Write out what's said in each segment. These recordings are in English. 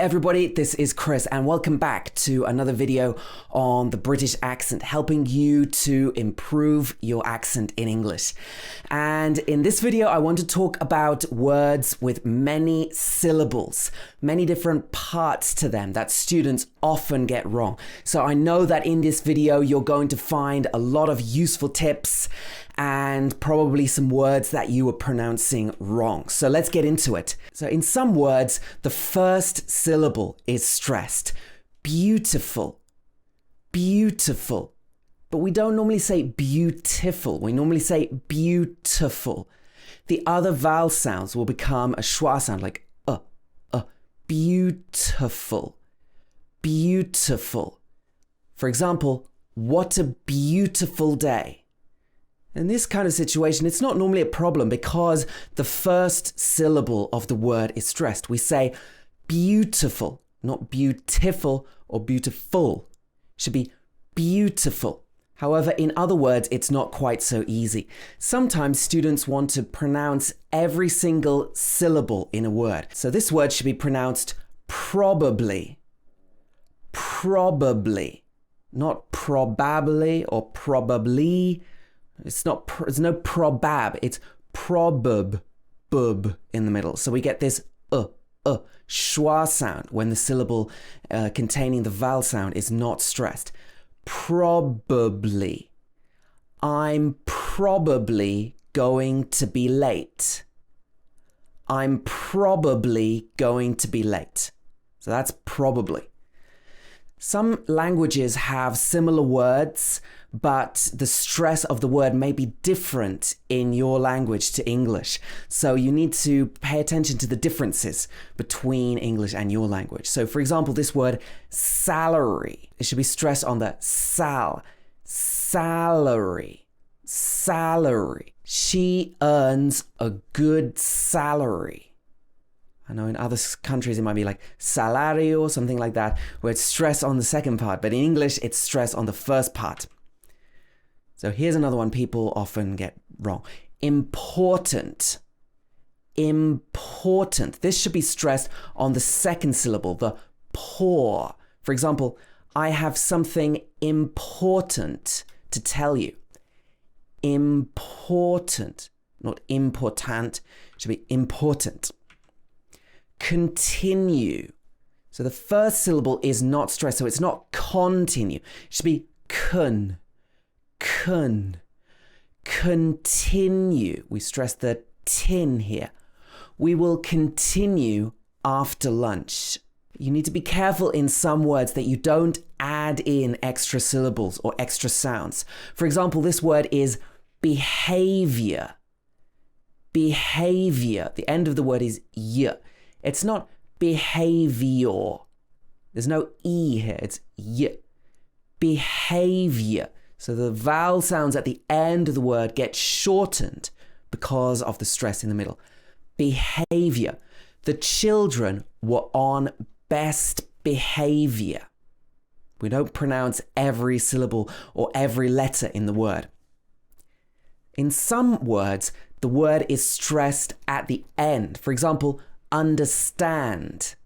everybody, this is Chris and welcome back to another video on the British accent, helping you to improve your accent in English. And in this video, I want to talk about words with many syllables, many different parts to them that students often get wrong. So I know that in this video, you're going to find a lot of useful tips and probably some words that you were pronouncing wrong. So let's get into it. So in some words, the first syllable is stressed. Beautiful, beautiful. But we don't normally say beautiful. We normally say beautiful. The other vowel sounds will become a schwa sound like beautiful, beautiful. For example, what a beautiful day. In this kind of situation, it's not normally a problem because the first syllable of the word is stressed. We say beautiful, not beautiful or beautiful. It should be beautiful. However, in other words, it's not quite so easy. Sometimes students want to pronounce every single syllable in a word. So this word should be pronounced probably, probably, not probably or probably. It's no probab, it's probab, bub in the middle. So we get this schwa sound when the syllable containing the vowel sound is not stressed. Probably. I'm probably going to be late. I'm probably going to be late. So that's probably. Some languages have similar words, but the stress of the word may be different in your language to English. So you need to pay attention to the differences between English and your language. So for example, this word salary, it should be stressed on the salary, salary. She earns a good salary. I know in other countries it might be like salario or something like that, where it's stress on the second part, but in English it's stress on the first part. So here's another one people often get wrong. Important. Important. This should be stressed on the second syllable, the poor. For example, I have something important to tell you. Important, not important. It should be important. Continue. So the first syllable is not stressed, so it's not continue. It should be continue. We stress the tin here. We will continue after lunch. You need to be careful in some words that you don't add in extra syllables or extra sounds. For example, this word is behavior. Behavior. The end of the word is y. It's not behavior. There's no E here. It's y. Behavior. So the vowel sounds at the end of the word get shortened because of the stress in the middle. Behavior. The children were on best behavior. We don't pronounce every syllable or every letter in the word. In some words, the word is stressed at the end. For example, understand.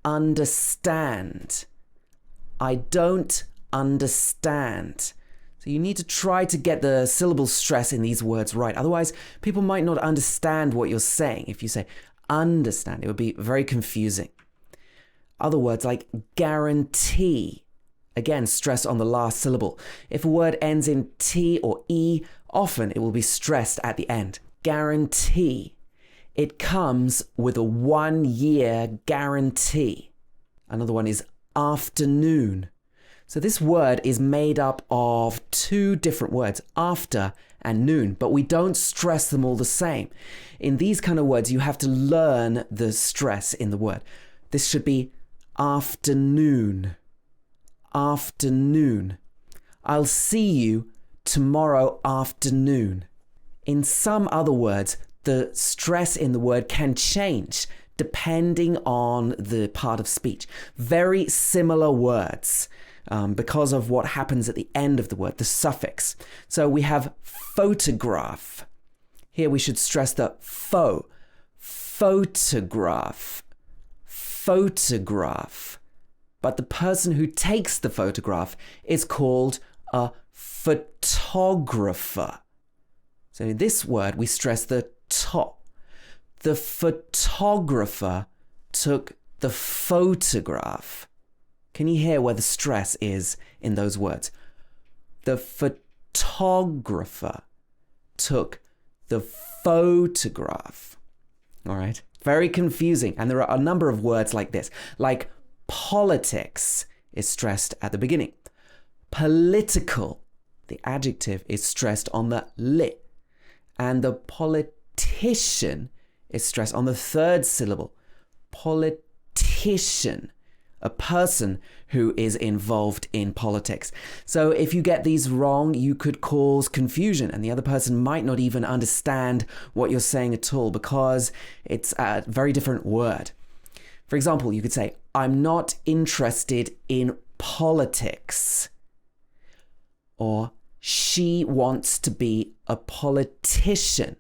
Understand. I don't understand. So you need to try to get the syllable stress in these words right. Otherwise, people might not understand what you're saying. If you say understand, it would be very confusing. Other words like guarantee. Again, stress on the last syllable. If a word ends in T or E, often it will be stressed at the end. Guarantee. It comes with a 1-year guarantee. Another one is afternoon. So this word is made up of two different words, after and noon, but we don't stress them all the same. In these kind of words, you have to learn the stress in the word. This should be afternoon. Afternoon. I'll see you tomorrow afternoon. In some other words, the stress in the word can change depending on the part of speech. Very similar words because of what happens at the end of the word, the suffix. So we have photograph. Here we should stress the photograph. photograph. But the person who takes the photograph is called a photographer. So in this word, we stress the to. The photographer took the photograph. Can you hear where the stress is in those words? The photographer took the photograph. All right? Very confusing. And there are a number of words like this. Like politics is stressed at the beginning. Political, the adjective, is stressed on the li. And the politician is stressed on the third syllable. Politician, a person who is involved in politics. So if you get these wrong, you could cause confusion and the other person might not even understand what you're saying at all because it's a very different word. For example, you could say, I'm not interested in politics. Or she wants to be a politician.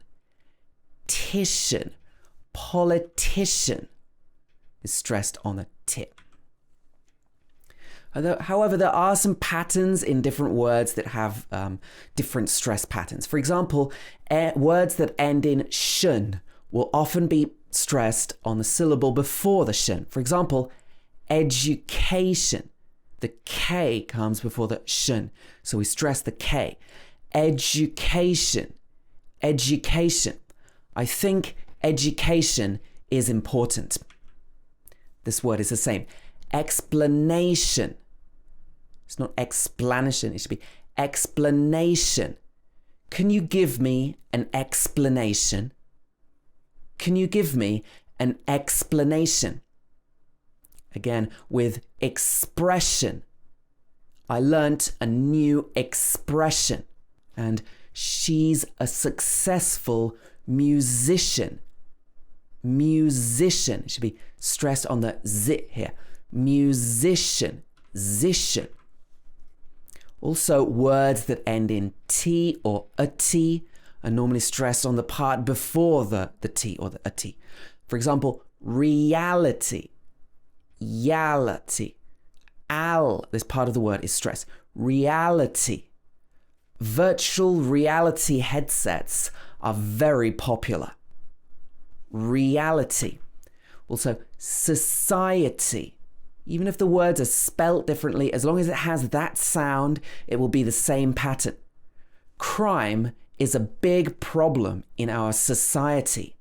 Politician is stressed on the tip. However, there are some patterns in different words that have different stress patterns. For example, words that end in shun will often be stressed on the syllable before the shun. For example, education. The K comes before the shun, so we stress the K. Education. Education. I think education is important. This word is the same. Explanation. It's not explanation, it should be explanation. Can you give me an explanation? Can you give me an explanation? Again, with expression. I learnt a new expression. And she's a successful musician. Musician. It should be stressed on the z here. Musician. Zician. Also, words that end in T or a T are normally stressed on the part before the T or the a T. For example, reality. Reality. This part of the word is stressed. Reality. Virtual reality headsets are very popular. Reality. Also, society. Even if the words are spelt differently, as long as it has that sound, it will be the same pattern. Crime is a big problem in our society.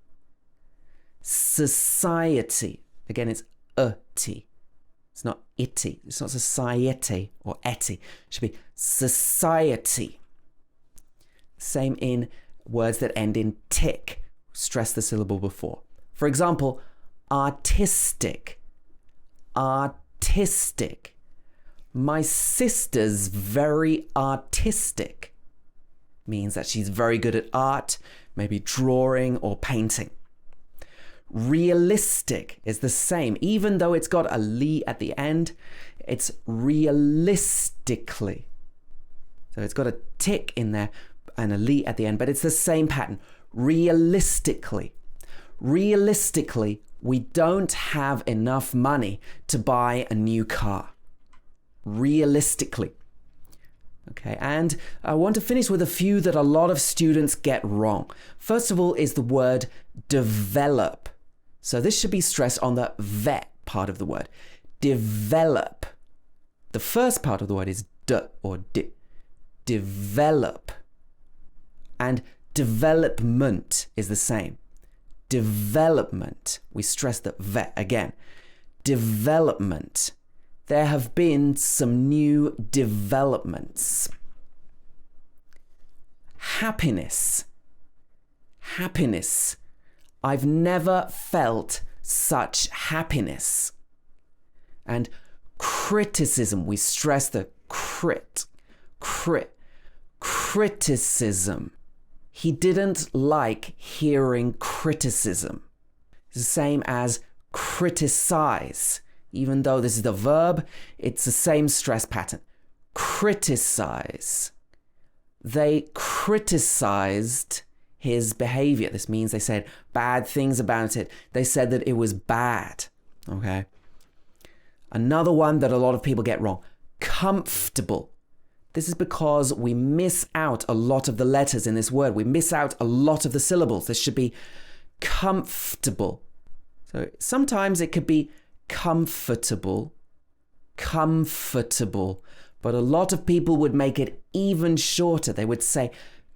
Society. Again, it's a-t. It's not itty. It's not society or etty. It should be society. Same in words that end in tick. Stress the syllable before. For example, artistic. Artistic. My sister's very artistic. Means that she's very good at art, maybe drawing or painting. Realistic is the same. Even though it's got a li at the end, it's realistically. So it's got a tick in there and a li at the end, but it's the same pattern. Realistically. Realistically, we don't have enough money to buy a new car. Realistically. Okay, and I want to finish with a few that a lot of students get wrong. First of all is the word develop. So this should be stressed on the ve part of the word. Develop. The first part of the word is d or di. Develop. And development is the same. Development. We stress the ve again. Development. There have been some new developments. Happiness. Happiness. I've never felt such happiness. And criticism. We stress the criticism. He didn't like hearing criticism. It's the same as criticize. Even though this is the verb, it's the same stress pattern. Criticize. They criticized his behavior. This means they said bad things about it. They said that it was bad. Okay? Another one that a lot of people get wrong, comfortable. This is because we miss out a lot of the letters in this word. We miss out a lot of the syllables. This should be comfortable. So sometimes it could be comfortable, comfortable. But a lot of people would make it even shorter. They would say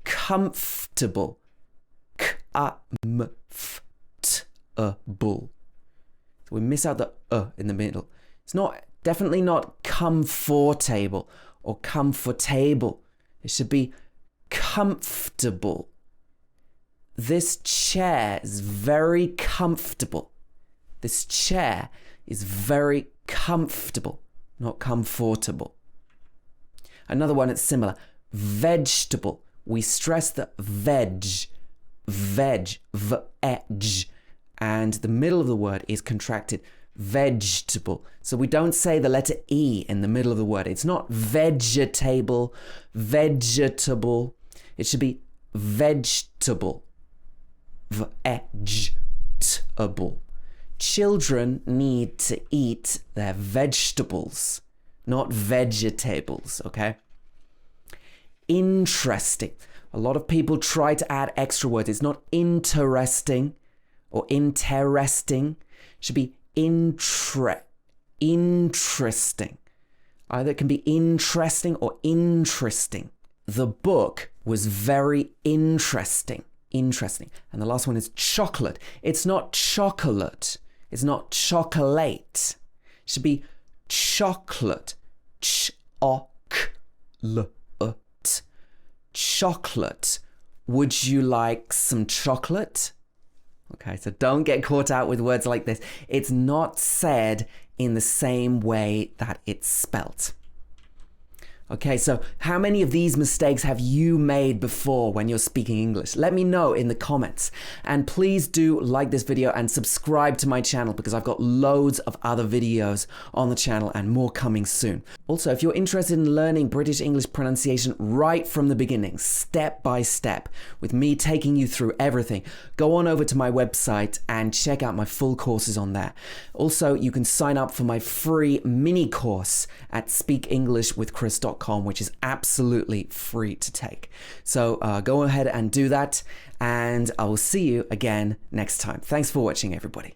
comfortable. K-a-m-f-t-a-b-l. So we miss out the in the middle. It's definitely not comfortable or comfortable. It should be comfortable. This chair is very comfortable. This chair is very comfortable, not comfortable. Another one that's similar, vegetable. We stress the veg, veg, v-edge, and the middle of the word is contracted, vegetable. So we don't say the letter E in the middle of the word. It's not vegetable, vegetable. It should be vegetable, vegetable. Children need to eat their vegetables, not vegetables, okay? Interesting. A lot of people try to add extra words. It's not interesting or interesting. It should be interesting. Either it can be interesting or interesting. The book was very interesting. Interesting. And the last one is chocolate. It's not chocolate. It's not chocolate. It should be chocolate. Chocolate. Chocolate. Would you like some chocolate? Okay, so don't get caught out with words like this. It's not said in the same way that it's spelt. Okay, so how many of these mistakes have you made before when you're speaking English? Let me know in the comments. And please do like this video and subscribe to my channel because I've got loads of other videos on the channel and more coming soon. Also, if you're interested in learning British English pronunciation right from the beginning, step by step, with me taking you through everything, go on over to my website and check out my full courses on there. Also, you can sign up for my free mini course at speakenglishwithchris.com, which is absolutely free to take. So go ahead and do that, and I will see you again next time. Thanks for watching, everybody.